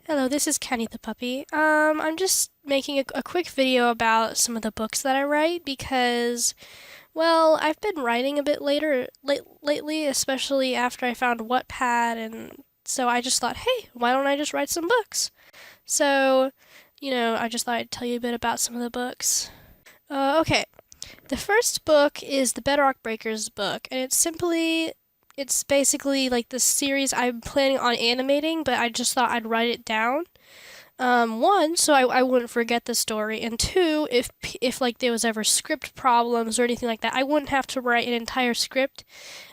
Hello, this is Kenny the Puppy. I'm just making a quick video about some of the books that I write because, well, I've been writing a bit lately, especially after I found Wattpad, and so I just thought, hey, why don't I just write some books? So, I just thought I'd tell you a bit about some of the books. Okay, the first book is the Bedrock Breakers book, and it's basically like the series I'm planning on animating, but I just thought I'd write it down. One, so I wouldn't forget the story, and two, if like there was ever script problems or anything like that, I wouldn't have to write an entire script.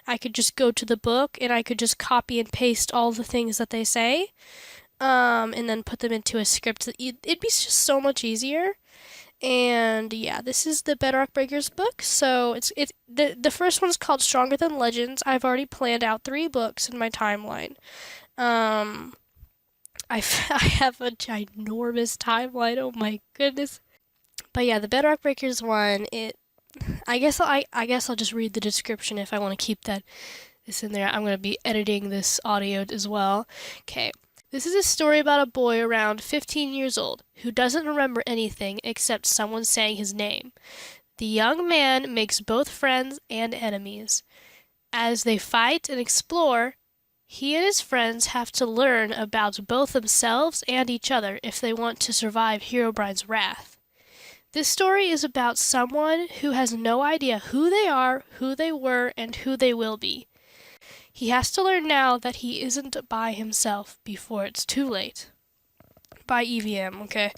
I could just go to the book and I could just copy and paste all the things that they say, and then put them into a script. It'd be just so much easier. And yeah, this is the Bedrock Breakers book. So the first one's called Stronger Than Legends. I've already planned out 3 books in my timeline. Um, I have a ginormous timeline. Oh my goodness. But yeah, the Bedrock Breakers one. I guess I'll just read the description if I want to keep this in there. I'm gonna be editing this audio as well. Okay. This is a story about a boy around 15 years old who doesn't remember anything except someone saying his name. The young man makes both friends and enemies. As they fight and explore, he and his friends have to learn about both themselves and each other if they want to survive Herobrine's wrath. This story is about someone who has no idea who they are, who they were, and who they will be. He has to learn now that he isn't by himself before it's too late. By EVM, okay?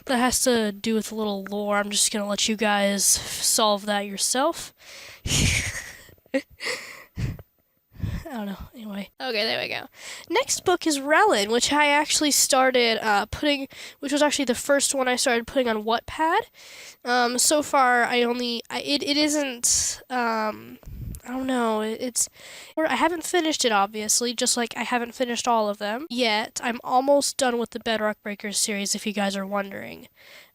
That has to do with a little lore. I'm just gonna let you guys solve that yourself. I don't know. Anyway. Okay, there we go. Next book is Relin, which I actually started which was actually the first one I started putting on Wattpad. So far, it isn't, I don't know, I haven't finished it, obviously, just like I haven't finished all of them yet. I'm almost done with the Bedrock Breakers series, if you guys are wondering.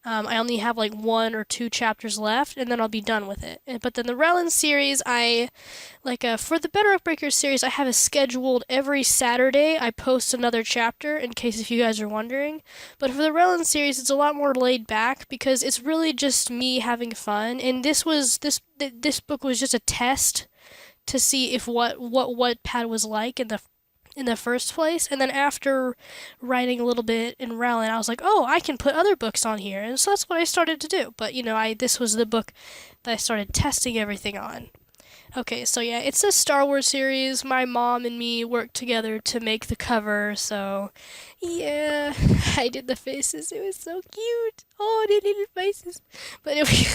I only have like 1 or 2 chapters left, and then I'll be done with it. But then the Relin series, for the Bedrock Breakers series, I have a scheduled every Saturday. I post another chapter, in case if you guys are wondering. But for the Relin series, it's a lot more laid back, because it's really just me having fun, and this book was just a test to see if what Wattpad was like in the first place. And then after writing a little bit in Relin, I was like, oh, I can put other books on here. And so that's what I started to do. But, this was the book that I started testing everything on. Okay, so yeah, it's a Star Wars series. My mom and me worked together to make the cover, so yeah, I did the faces. It was so cute. Oh, they did the faces. But anyway,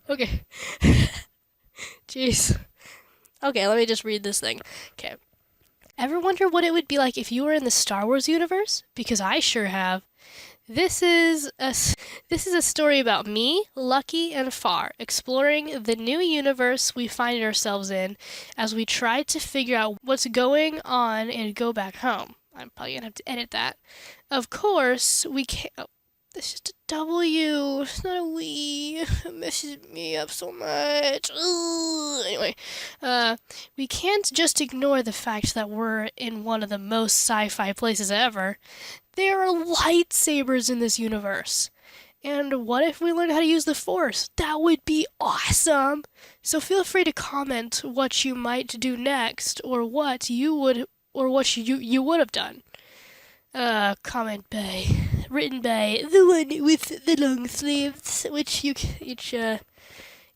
okay. Jeez. Okay, let me just read this thing. Okay. Ever wonder what it would be like if you were in the Star Wars universe? Because I sure have. This is a story about me, Lucky, and Far exploring the new universe we find ourselves in as we try to figure out what's going on and go back home. I'm probably gonna have to edit that. Of course, we can't. Oh, it's just a W. It's not a we. It messes me up so much. Ugh. Anyway, we can't just ignore the fact that we're in one of the most sci-fi places ever. There are lightsabers in this universe. And what if we learn how to use the Force? That would be awesome! So feel free to comment what you might do next, or what you would have done. Comment by, written by the one with the long sleeves,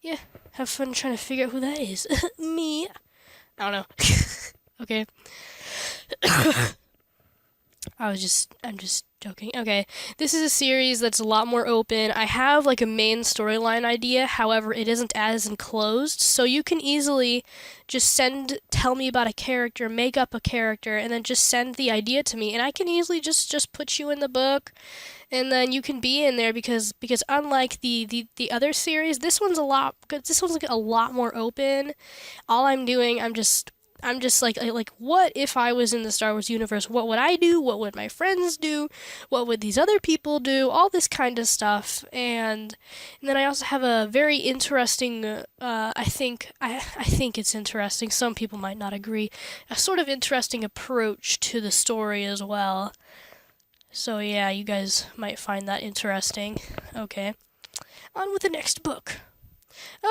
yeah, have fun trying to figure out who that is. Me. I don't know. Okay. I'm just joking. Okay, this is a series that's a lot more open. I have like a main storyline idea, however, it isn't as enclosed, so you can easily just tell me about a character, make up a character, and then just send the idea to me, and I can easily just put you in the book, and then you can be in there because unlike the other series, this one's like a lot more open. All I'm just like, what if I was in the Star Wars universe? What would I do? What would my friends do? What would these other people do? All this kind of stuff. And then I also have a very interesting, I think it's interesting. Some people might not agree. A sort of interesting approach to the story as well. So yeah, you guys might find that interesting. Okay. On with the next book.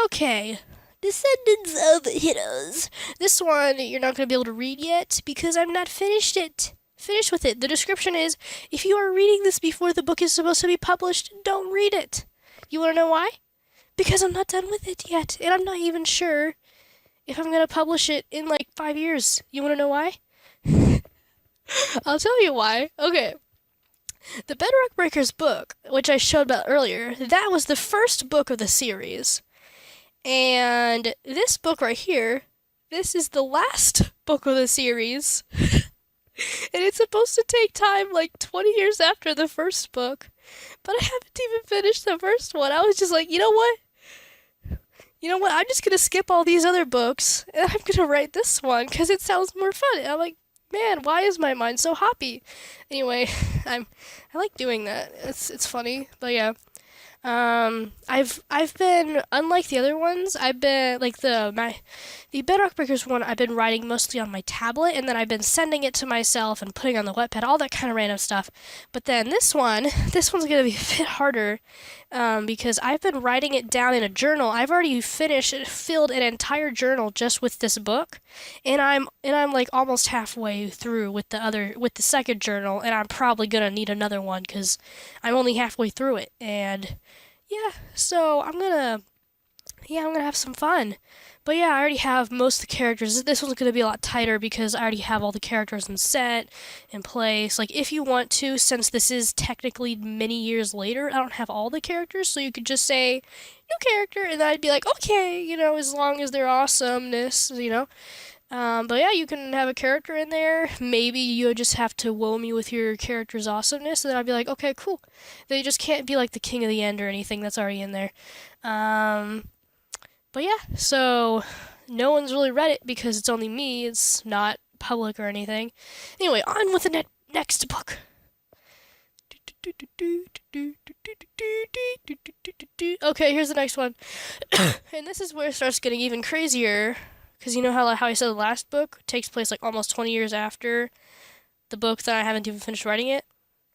Okay. Descendants of Heroes. This one you're not going to be able to read yet because I'm not finished with it. The description is, if you are reading this before the book is supposed to be published, don't read it. You want to know why? Because I'm not done with it yet, and I'm not even sure if I'm going to publish it in like 5 years. You want to know why? I'll tell you why. Okay. The Bedrock Breakers book, which I showed about earlier, that was the first book of the series. And this book right here, this is the last book of the series. And it's supposed to take time like 20 years after the first book. But I haven't even finished the first one. I was just like, you know what? I'm just going to skip all these other books and I'm going to write this one because it sounds more fun. And I'm like, man, why is my mind so hoppy? Anyway, I like doing that. It's funny, but yeah. I've been, unlike the other ones, I've been like the Bedrock Breakers one. I've been writing mostly on my tablet, and then I've been sending it to myself and putting on the Wattpad, all that kind of random stuff. But then this one's gonna be a bit harder, because I've been writing it down in a journal. I've already filled an entire journal just with this book, and I'm like almost halfway through with the second journal, and I'm probably gonna need another one because I'm only halfway through it, and yeah, so I'm gonna have some fun. But yeah, I already have most of the characters. This one's gonna be a lot tighter because I already have all the characters in set, in place. Like, if you want to, since this is technically many years later, I don't have all the characters, so you could just say, new character, and then I'd be like, okay, as long as they're awesomeness. But yeah, you can have a character in there. Maybe you just have to woe me with your character's awesomeness, and then I'd be like, okay, cool. They just can't be like the King of the End or anything that's already in there. But yeah, so no one's really read it because it's only me. It's not public or anything. Anyway, on with the next book. Okay, here's the next one. And this is where it starts getting even crazier. Because you know how I said the last book takes place like almost 20 years after the book that I haven't even finished writing it?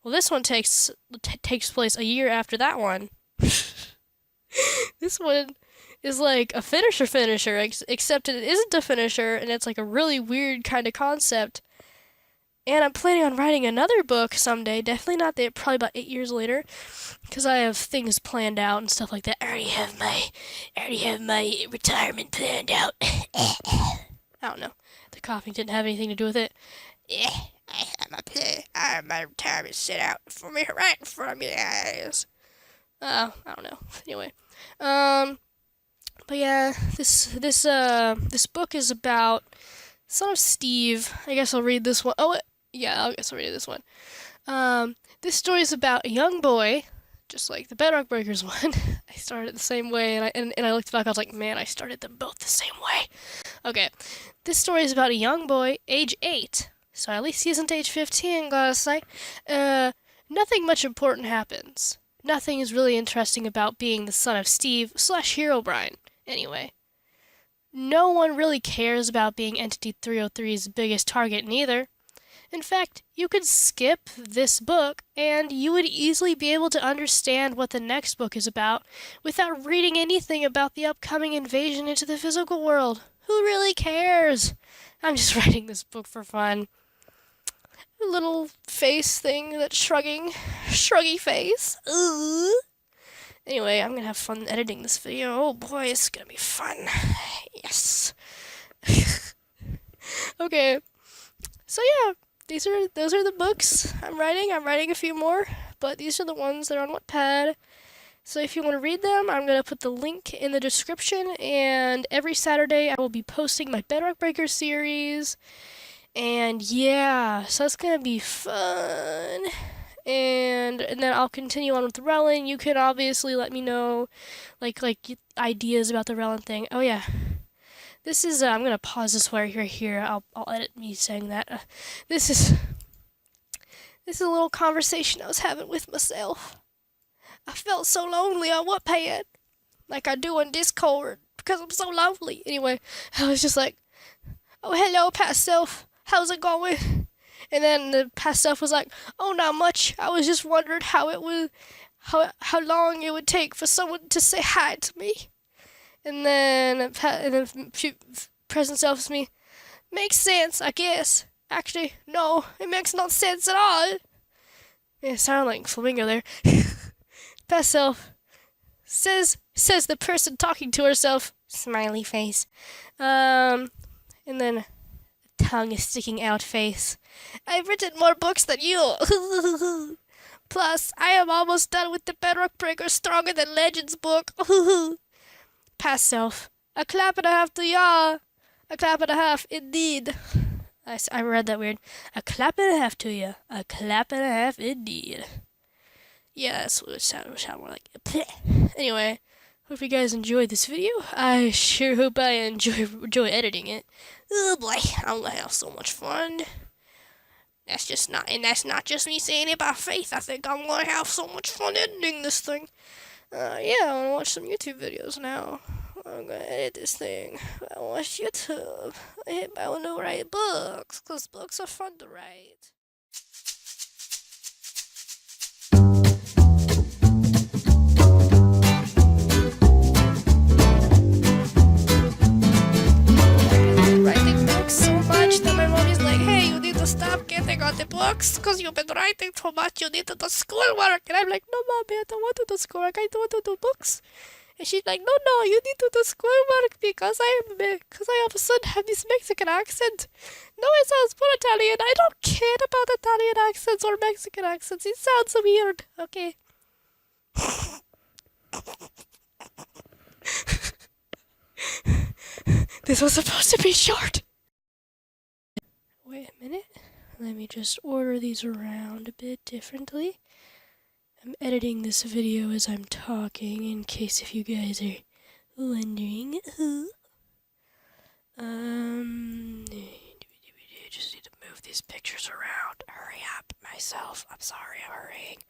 Well, this one takes place a year after that one. This one is like a finisher, except it isn't a finisher, and it's like a really weird kind of concept. And I'm planning on writing another book someday. Definitely not that. Probably about 8 years later, because I have things planned out and stuff like that. I already have my retirement planned out. I don't know. The coughing didn't have anything to do with it. Yeah, I have my retirement set out for me right in front of my eyes. I don't know. Anyway, but yeah, this book is about Son of Steve. I guess I'll read this one. Oh, yeah, I guess I'll read this one. This story is about a young boy, just like the Bedrock Breakers one. I started the same way, and I looked back. I was like, man, I started them both the same way. Okay, this story is about a young boy, age 8. So at least he isn't age 15. Gotta say, nothing much important happens. Nothing is really interesting about being the son of Steve / Herobrine. Anyway. No one really cares about being Entity 303's biggest target neither. In fact, you could skip this book and you would easily be able to understand what the next book is about without reading anything about the upcoming invasion into the physical world. Who really cares? I'm just writing this book for fun. A little face thing that's shruggy face. Ooh. Anyway, I'm gonna have fun editing this video. Oh boy, it's gonna be fun. Yes. Okay. So yeah, those are the books I'm writing. I'm writing a few more, but these are the ones that are on Wattpad. So if you want to read them, I'm gonna put the link in the description. And every Saturday, I will be posting my Bedrock Breaker series. And yeah, so it's gonna be fun. And then I'll continue on with the Relin. You can obviously let me know, like ideas about the Relin thing. Oh yeah, this is I'm gonna pause this right here. I'll edit me saying that. This is a little conversation I was having with myself. I felt so lonely on Wattpad, like I do on Discord, because I'm so lonely. Anyway, I was just like, oh hello past self, how's it going? And then the past self was like, "Oh, not much. I was just wondering how long it would take for someone to say hi to me." And then present self is me. Makes sense, I guess. Actually, no, it makes no sense at all. Yeah, it sounded like flamingo there. Past self says the person talking to herself. Smiley face. And then tongue is sticking out face. I've written more books than you. Plus, I am almost done with the Bedrock Breaker Stronger Than Legends book. Past self. A clap and a half to ya. A clap and a half, indeed. I read that weird. A clap and a half to ya. A clap and a half, indeed. Yeah, that's what it sounded more like. Anyway, hope you guys enjoyed this video. I sure hope I enjoy editing it. Oh boy, I'm gonna have so much fun. That's not just me saying it about faith. I think I'm gonna have so much fun editing this thing. Yeah, I wanna watch some YouTube videos now. I'm gonna edit this thing. I watch YouTube. I wanna write books, cause books are fun to write. Writing books so much that my mom is like, "Hey, you need to stop getting on the books because you've been writing too much. You need to do schoolwork." And I'm like, "No, mommy, I don't want to do schoolwork. I don't want to do books." And she's like, "No, you need to do schoolwork because I all of a sudden have this Mexican accent. No, it sounds more Italian. I don't care about Italian accents or Mexican accents. It sounds weird. Okay." This was supposed to be short. Wait a minute. Let me just order these around a bit differently. I'm editing this video as I'm talking in case if you guys are wondering. Just need to move these pictures around. Hurry up, myself. I'm sorry, I'm hurrying.